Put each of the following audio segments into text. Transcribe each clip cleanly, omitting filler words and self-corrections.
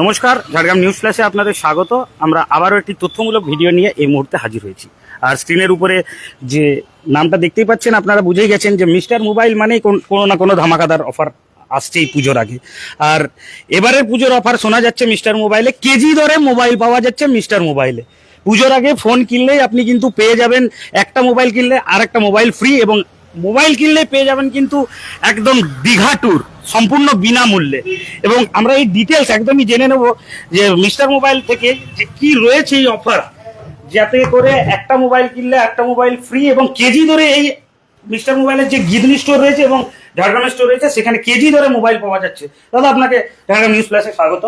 নমস্কার, ঝাড়গ্রাম নিউজ ফ্ল্যাশে আপনাদের স্বাগত। আমরা আবারও একটি তথ্যমূলক ভিডিও নিয়ে এই মুহূর্তে হাজির হয়েছি। আর স্ক্রিনের উপরে যে নামটা দেখতেই পাচ্ছেন, আপনারা বুঝেই গেছেন যে মিস্টার মোবাইল মানেই কোনো না কোনো ধামাকাদার অফার আসছেই পুজোর আগে। আর এবারের পুজোর অফার শোনা যাচ্ছে মিস্টার মোবাইলে, কেজি দরে মোবাইল পাওয়া যাচ্ছে মিস্টার মোবাইলে। পুজোর আগে ফোন কিনলেই আপনি কিন্তু পেয়ে যাবেন, একটা মোবাইল কিনলে আর একটা মোবাইল ফ্রি, এবং মোবাইল কিনলে পেয়ে যাবেন কিন্তু একদম দীঘা ট্যুর সম্পূর্ণ বিনামূল্যে। এবং আমরা এই ডিটেলস একদমই জেনে নেব যে মিস্টার মোবাইল থেকে যে কি রয়েছে এই অফার, যাতে করে একটা মোবাইল কিনলে একটা মোবাইল ফ্রি, এবং কেজি ধরে এই মিস্টার মোবাইলের যে গিদনি স্টোর রয়েছে এবং ঝাড়গ্রামের স্টোর রয়েছে সেখানে কেজি ধরে মোবাইল পাওয়া যাচ্ছে। দাদা, আপনাকে ঝাড়গ্রাম নিউজ প্লাসে স্বাগত।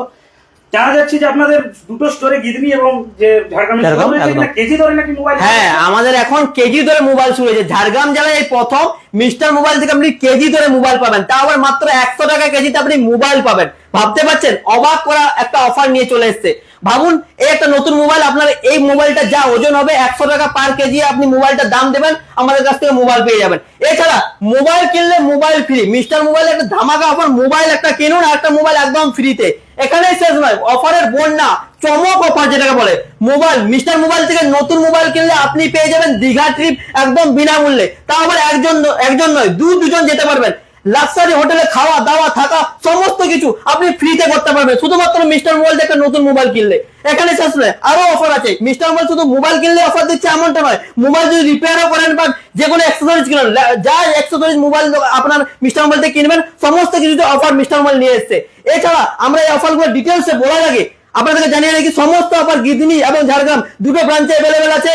জানা যাচ্ছে যে আপনাদের দুটো স্টোরে গিদনি এবং যে ঝাড়গ্রামের স্টোর রয়েছে সেখানে কেজি ধরে নাকি মোবাইল। হ্যাঁ, আমাদের এখন কেজি ধরে মোবাইল শুরু হয়েছে। ঝাড়গ্রাম জেলায় এই প্রথম মিস্টার মোবাইল থেকে আপনি কেজি ধরে মোবাইল পাবেন, তা আবার মাত্র 100 টাকা কেজিতে আপনি মোবাইল পাবেন। ভাবতে পারছেন, অবাক করা একটা অফার নিয়ে চলে এসেছে। ভাবুন, এই একটা নতুন মোবাইল, আপনার এই মোবাইলটা যা ওজন হবে 100 টাকা পার কেজি, আপনি মোবাইলটার দাম দেবেন, আমাদের কাছ থেকে মোবাইল পেয়ে যাবেন। এছাড়া মোবাইল কিনলে মোবাইল ফ্রি, মিস্টার মোবাইল একটা ধামাকা অফার। মোবাইল একটা কিনুন আর একটা মোবাইল একদম ফ্রিতে। এখানেই শেষ নয়, অফারের বন্যা, চমক অফার যেটাকে বলে। মোবাইল মিস্টার মোবাইল থেকে নতুন মোবাইল কিনলে আপনি পেয়ে যাবেন দীঘা ট্রিপ একদম বিনামূল্যে। তা আবার একজন নয়, দুজন যেতে পারবেন। লাক্সারি হোটেলে খাওয়া দাওয়া থাকা সমস্ত কিছু আপনি ফ্রিতে করতে পারবেন শুধুমাত্র মিস্টার মোবাইল থেকে নতুন মোবাইল কিনলে। এখানে শেষ নয়, আরো অফার আছে। মিস্টার মোবাইল শুধু মোবাইল কিনলে অফার দিচ্ছে এমনটা নয়, মোবাইল যদি রিপেয়ারও করেন বা যে কোনো অ্যাক্সেসরিজ কিনেন, যা অ্যাক্সেসরিজ মোবাইল আপনার মিস্টার মোবাইল থেকে কিনবেন সমস্ত কিছুতে অফার মিস্টার মোবাইল নিয়ে এসেছে। এছাড়া আমরা এই অফারগুলো ডিটেলসে বলার আগে আপনাদেরকে জানিয়ে রাখি, সমস্ত অফার গিদনি এবং ঝাড়গ্রাম দুটো ব্রাঞ্চে অ্যাভেলেবেল আছে।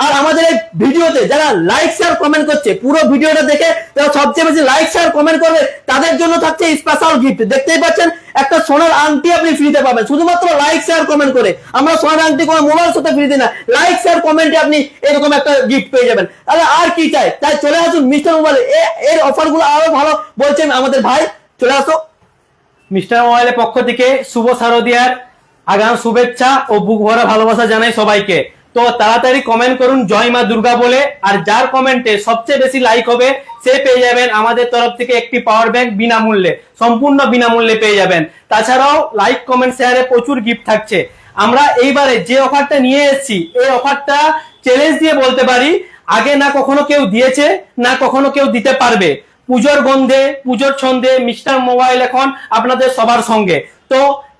আর আমাদের এই ভিডিওতে যারা লাইক শেয়ার কমেন্ট করছে, পুরো ভিডিওটা দেখে যারা সবচেয়ে বেশি লাইক শেয়ার কমেন্ট করবে তাদের জন্য থাকছে স্পেশাল গিফট। দেখতেই পাচ্ছেন, একটা সোনার আংটি আপনি ফ্রিতে পাবেন শুধুমাত্র লাইক শেয়ার কমেন্ট করে। আমরা সোনার আংটি কোনো মোবাইল সাথে ফ্রিতে না, লাইক শেয়ার কমেন্টে আপনি এরকম একটা গিফট পেয়ে যাবেন। তাহলে আর কি চাই, তাই চলে আসুন মিস্টার মোবাইল। এর অফারগুলো আরো ভালো বলছেন আমাদের ভাই, চলে আসো। মিস্টার মোবাইলের পক্ষ থেকে শুভ শারদিয়ার আগাম শুভেচ্ছা ও বুক ভরা ভালোবাসা জানাই সবাইকে। তো তাড়াতাড়ি কমেন্ট করুন জয় মা দুর্গা বলে, আর যার কমেন্টে সবচেয়ে বেশি লাইক হবে সে পেয়ে যাবেন আমাদের তরফ থেকে একটি পাওয়ার ব্যাংক বিনামূল্যে, সম্পূর্ণ বিনামূল্যে পেয়ে যাবেন। তাছাড়াও লাইক কমেন্ট শেয়ারে প্রচুর গিফট থাকছে। আমরা এইবারে যে অফারটা নিয়ে এসেছি, এই অফারটা চ্যালেঞ্জ দিয়ে বলতে পারি, আগে না কখনো কেউ দিয়েছে না কখনো কেউ দিতে পারবে। পুজোর গন্ধে, পুজোর ছন্দে মিস্টার মোবাইল এখন আপনাদের সবার সঙ্গে। তো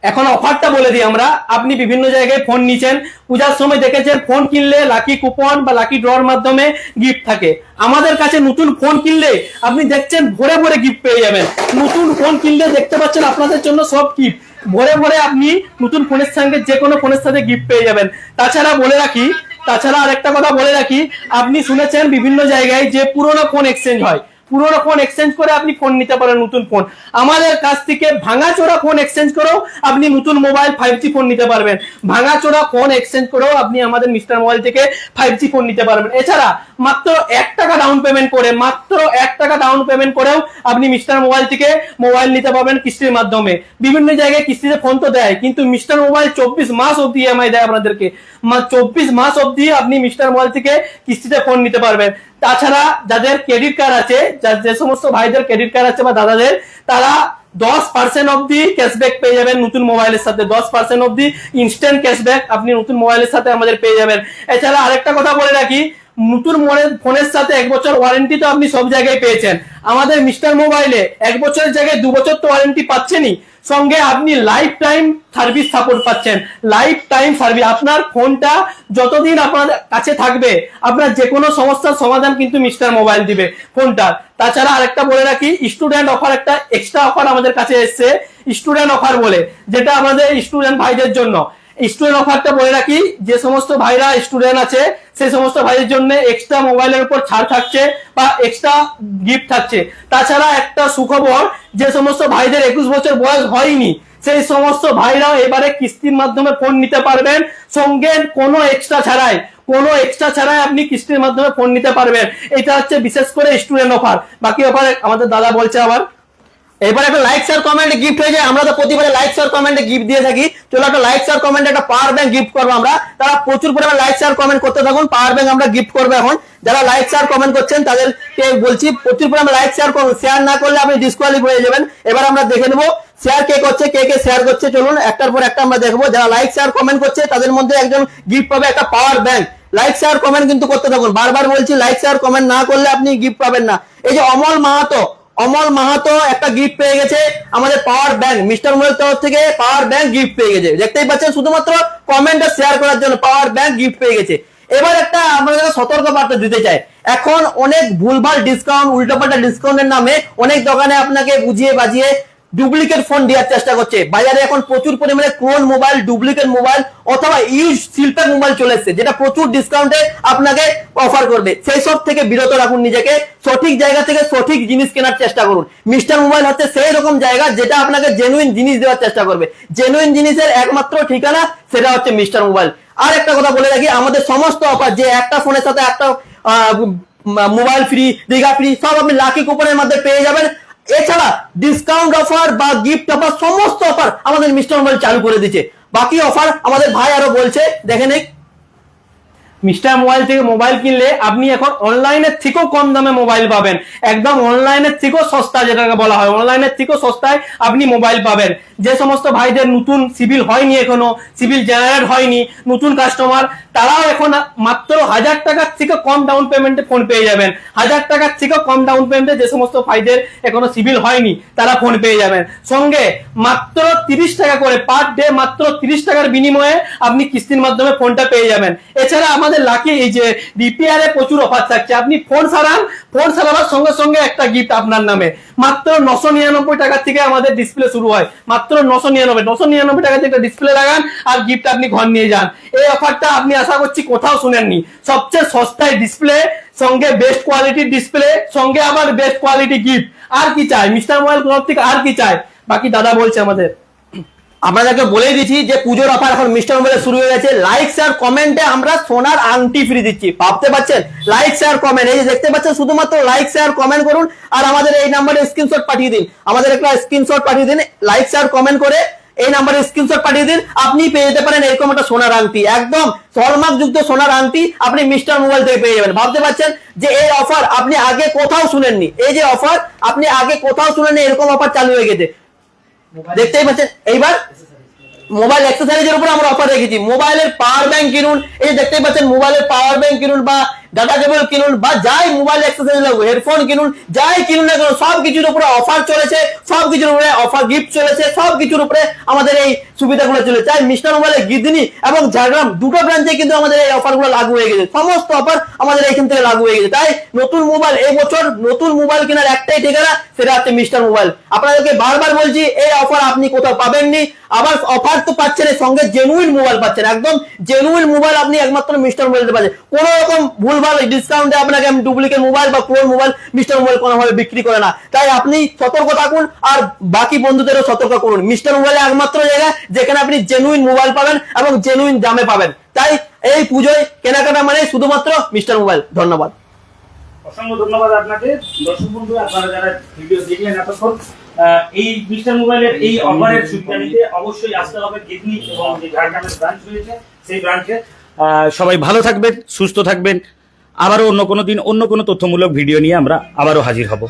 এখন অফারটা বলে দিই আমরা। আপনি বিভিন্ন জায়গায় ফোন নিচ্ছেন, পূজার সময় দেখেছেন ফোন কিনলে লাকি কুপন বা লাকি ড্রর মাধ্যমে গিফট থাকে। আমাদের কাছে নতুন ফোন কিনলে আপনি দেখছেন ভরে ভরে গিফট পেয়ে যাবেন। নতুন ফোন কিনলে দেখতে পাচ্ছেন আপনাদের জন্য সব গিফট ভরে ভরে, আপনি নতুন ফোনের সঙ্গে যে কোনো ফোনের সাথে গিফট পেয়ে যাবেন। তাছাড়া আরেকটা কথা বলে রাখি, আপনি শুনেছেন বিভিন্ন জায়গায় যে পুরোনো ফোন এক্সচেঞ্জ হয়, পুরোনো ফোন এক্সচেঞ্জ করে আপনি ফোন নিতে পারেন নতুন ফোন। আমাদের কাছ থেকে ভাঙাচোরা ফোন এক্সচেঞ্জ করেও আপনি নতুন মোবাইল 5G ফোন নিতে পারবেন। ভাঙাচোরা ফোন এক্সচেঞ্জ করেও আপনি আমাদের মিস্টার মোবাইল থেকে 5G ফোন নিতে পারবেন। এছাড়া মাত্র 1 টাকা ডাউন পেমেন্ট করে, করেও আপনি মিস্টার মোবাইল থেকে মোবাইল নিতে পারবেন কিস্তির মাধ্যমে। বিভিন্ন জায়গায় কিস্তিতে ফোন তো দেয়, কিন্তু মিস্টার মোবাইল 24 মাস অবধি ইএমআই দেয় আপনাদেরকে। 24 মাস অবধি আপনি মিস্টার মোবাইল থেকে কিস্তিতে ফোন নিতে পারবেন। তাছাড়া যাদের ক্রেডিট কার্ড আছে, যে সমস্ত ভাইদের ক্রেডিট কার্ড আছে বা দাদাদের, তারা 10% অবধি ক্যাশব্যাক পেয়ে যাবেন নতুন মোবাইলের সাথে। 10% অবধি ইনস্ট্যান্ট ক্যাশব্যাক আপনি নতুন মোবাইলের সাথে আমাদের পেয়ে যাবেন। এছাড়া আরেকটা কথা বলে রাখি, নতুন ফোনের সাথে 1 বছর ওয়ারেন্টি তো আপনি সব জায়গায় পেয়েছেন। আমাদের মিস্টার মোবাইলে 1 বছরের জায়গায় 2 বছর তো ওয়ারেন্টি পাচ্ছেনই, সঙ্গে আপনি লাইফ টাইম সার্ভিস সাপোর্ট পাচ্ছেন। লাইফ টাইম সার্ভিস, আপনার ফোনটা যতদিন আপনার কাছে থাকবে আপনার যে কোনো সমস্যার সমাধান কিন্তু মিস্টার মোবাইল দিবে ফোনটা। তাছাড়া আরেকটা বলে রাখি, স্টুডেন্ট অফার, একটা এক্সট্রা অফার আমাদের কাছে এসেছে স্টুডেন্ট অফার বলে, যেটা আমাদের স্টুডেন্ট ভাইদের জন্য। স্টুডেন্ট অফারটা বলে রাখি, যে সমস্ত ভাইরা স্টুডেন্ট আছে সেই সমস্ত ভাইদের জন্য এক্সট্রা মোবাইলের উপর ছাড় থাকছে বা এক্সট্রা গিফট থাকছে। তাছাড়া একটা সুখবর, যে সমস্ত ভাইদের 21 বছর বয়স হয়নি সেই সমস্ত ভাইরাও এবারে কিস্তির মাধ্যমে ফোন নিতে পারবেন, সঙ্গে কোনো এক্সট্রা ছাড়াই আপনি কিস্তির মাধ্যমে ফোন নিতে পারবেন। এটা হচ্ছে বিশেষ করে স্টুডেন্ট অফার। বাকি অফার আমাদের দাদা বলছে আবার। এবার একটা লাইক শেয়ার কমেন্টে গিফট হয়ে যায়। আমরা তো প্রতিবারে লাইক শেয়ার কমেন্টে গিফট দিয়ে থাকি। চলো একটা লাইক শেয়ার কমেন্টে একটা পাওয়ার ব্যাংক গিফট করবো আমরা। তারা প্রচুর পরিমাণে লাইক শেয়ার কমেন্ট করতে থাকুন, পাওয়ার ব্যাংক আমরা গিফট করবো। এখন যারা লাইক শেয়ার কমেন্ট করছেন তাদেরকে বলছি প্রচুর পরিমাণে লাইক শেয়ার করুন, শেয়ার না করলে আপনি ডিসকোয়ালিফাই হয়ে যাবেন। এবার আমরা দেখে নেবো শেয়ার কে করছে, কে কে শেয়ার করছে। চলুন একটার পর একটা আমরা দেখবো। যারা লাইক শেয়ার কমেন্ট করছে তাদের মধ্যে একজন গিফট পাবে একটা power bank. Like share comment কিন্তু করতে থাকুন, বারবার বলছি লাইক শেয়ার কমেন্ট না করলে আপনি গিফট পাবেন না। এই যে অমল মাহাতো একটা গিফট পেয়ে গেছে, আমাদের পাওয়ার ব্যাংক মিস্টার মোবাইল তরফ থেকে পাওয়ার ব্যাংক গিফট পেয়ে গেছে। দেখতেই পাচ্ছেন শুধুমাত্র কমেন্ট আর শেয়ার করার জন্য পাওয়ার ব্যাংক গিফট পেয়ে গেছে। এবার একটা আমাদের সতর্ক বার্তা দিতে চাই, এখন অনেক ভুলভাল ডিসকাউন্ট, উল্টোপাল্টা ডিসকাউন্টের নামে অনেক দোকানে আপনাকে বুঝিয়ে বাজিয়ে ডুপ্লিকেট ফোন দেওয়ার চেষ্টা করছে। বাজারে এখন প্রচুর পরিমাণে ক্লোন মোবাইল, ডুপ্লিকেট মোবাইল অথবা ইউজ শিল্পের মোবাইল চলে এসেছে, যেটা প্রচুর ডিসকাউন্টে আপনাকে অফার করবে। সেই সব থেকে বিরত রাখুন নিজেকে, সঠিক জায়গা থেকে সঠিক জিনিস কেনার চেষ্টা করুন। মিস্টার মোবাইল হচ্ছে সেই রকম জায়গা যেটা আপনাকে জেনুইন জিনিস দেওয়ার চেষ্টা করবে। জেনুইন জিনিসের একমাত্র ঠিকানা সেটা হচ্ছে মিস্টার মোবাইল। আর একটা কথা বলে রাখি, আমাদের সমস্ত অফার, যে একটা ফোনের সাথে একটা মোবাইল ফ্রি, দীঘা ফ্রি, সব আপনি লাকি কুপনের মধ্যে পেয়ে যাবেন। এছাড়া ডিসকাউন্ট অফার বা গিফট অফার, সমস্ত অফার আমাদের মিস্টার মোবাইল চালু করে দিচ্ছে। বাকি অফার আমাদের ভাই আরো বলছে, দেখে নেই। মিস্টার মোবাইল থেকে মোবাইল কিনলে আপনি এখন অনলাইনের থেকেও কম দামে মোবাইল পাবেন, একদম অনলাইনের থেকেও সস্তা, যেটাকে বলা হয় অনলাইনের থেকেও সস্তায় আপনি মোবাইল পাবেন। যে সমস্ত ভাইদের নতুন সিভিল হয়নি, এখনো সিভিল জেনারেট হয়নি, নতুন কাস্টমার, তারাও এখন মাত্র 1000 টাকার থেকে কম ডাউন পেমেন্টে ফোন পেয়ে যাবেন। 1000 টাকার থেকে কম ডাউন পেমেন্টে যে সমস্ত ভাইদের এখনো সিভিল হয়নি তারা ফোন পেয়ে যাবেন। সঙ্গে মাত্র 30 টাকা করে পার ডে, মাত্র 30 টাকার বিনিময়ে আপনি কিস্তির মাধ্যমে ফোনটা পেয়ে যাবেন। এছাড়া আমাদের লাকি এই যে রিপেয়ারে প্রচুর অফার থাকছে, আপনি ফোন সারাবার সঙ্গে সঙ্গে একটা গিফট আপনার নামে। মাত্র 999 টাকা থেকে আমাদের ডিসপ্লে শুরু হয়, মাত্র 999 টাকা থেকে একটা ডিসপ্লে লাগান আর গিফট আপনি ঘর নিয়ে যান। এই অফারটা আপনি আশা করছি কোথাও শুনেননি। সবচেয়ে সস্তায় ডিসপ্লে, সঙ্গে বেস্ট কোয়ালিটির ডিসপ্লে, সঙ্গে আবার বেস্ট কোয়ালিটি গিফট। আর কি চাই মিস্টার মোবাইল তরফ থেকে, আর কি চাই? বাকি দাদা বলছে আমাদের। আপনাদেরকে বলে দিচ্ছি যে পুজোর অফার এখন মিস্টার মোবাইলে শুরু হয়ে গেছে। লাইক শেয়ার কমেন্টে আমরা সোনার আংটি ফ্রি দিচ্ছি, ভাবতে পারছেন? লাইক শেয়ার কমেন্ট, এই যে দেখতে পাচ্ছেন, শুধুমাত্র লাইক শেয়ার কমেন্ট করুন আর আমাদের এই নাম্বারে স্ক্রিনশট পাঠিয়ে দিন। আমাদের একটা স্ক্রিনশট পাঠিয়ে দিন, লাইক শেয়ার কমেন্ট করে এই নাম্বারে স্ক্রিনশট পাঠিয়ে দিন। আপনি পেয়ে যেতে পারেন এরকম একটা সোনার আংটি, একদম হলমার্ক যুক্ত সোনার আংটি আপনি মিস্টার মোবাইল থেকে পেয়ে যাবেন। ভাবতে পারছেন যে এই অফার আপনি আগে কোথাও শুনেননি, এই যে অফার আপনি আগে কোথাও শুনেননি, এরকম অফার চালু হয়ে গেছে, দেখতেই পাচ্ছেন। এইবার মোবাইল অ্যাক্সেসরিজের উপর আমরা অফার রেখেছি। মোবাইলের পাওয়ার ব্যাংক কিনুন, এই যে দেখতেই পাচ্ছেন, মোবাইলের পাওয়ার ব্যাংক কিনুন বা ডাটা কেবল কিনুন বা যাই মোবাইল অ্যাক্সেসরিজ লাগবে, হেডফোন কিনুন, যাই কিনুন না কেন, সব কিছুর উপরে অফার চলেছে, সব কিছুর উপরে অফার গিফট চলেছে, সব কিছুর উপরে আমাদের এই সুবিধাগুলো চলেছে। তাই মিস্টার মোবাইলের গিদিনি এবং ঝাড়গ্রাম দুটো ব্রাঞ্চে কিন্তু আমাদের এই অফারগুলো লাগু হয়ে গেছে, সমস্ত অফার আমাদের এখান থেকে লাগু হয়ে গেছে। তাই নতুন মোবাইল, এই বছর নতুন মোবাইল কেনার একটাই ঠিকানা, সেটা হচ্ছে মিস্টার মোবাইল। আপনাদেরকে বারবার বলছি এই অফার আপনি কোথাও পাবেননি। আবার অফার তো পাচ্ছেন, এর সঙ্গে জেনুইন মোবাইল পাচ্ছেন, একদম জেনুইন মোবাইল আপনি একমাত্র মিস্টার মোবাইল পাচ্ছেন। কোনো রকম ভুলভাল ডিসকাউন্টে আপনাকে ডুপ্লিকেট মোবাইল বা ক্লোন মোবাইল মিস্টার মোবাইল কোনোভাবে বিক্রি করে না। তাই আপনি সতর্ক থাকুন আর বাকি বন্ধুদেরও সতর্ক করুন। মিস্টার মোবাইল একমাত্র জায়গা যেখানে আপনি জেনুইন মোবাইল পাবেন এবং জেনুইন দামে পাবেন। তাই এই পুজোয় কেনাকাটা মানে শুধুমাত্র মিস্টার মোবাইল। ধন্যবাদ, অসংখ্য ধন্যবাদ আপনাকে। দর্শক বন্ধু, আপনারা যারা ভিডিও দেখলেন এতক্ষণ, এই মিস্টার মোবাইলের এই অফারের সুবিধা নিতে অবশ্যই আসতে হবে গিদনি এবং যে ঝাড়গ্রামের ব্রাঞ্চ রয়েছে সেই ব্রাঞ্চে। সবাই ভালো থাকবেন, সুস্থ থাকবেন। আবারও অন্য কোনো দিন অন্য কোনো তথ্যমূলক ভিডিও নিয়ে আমরা আবারও হাজির হব।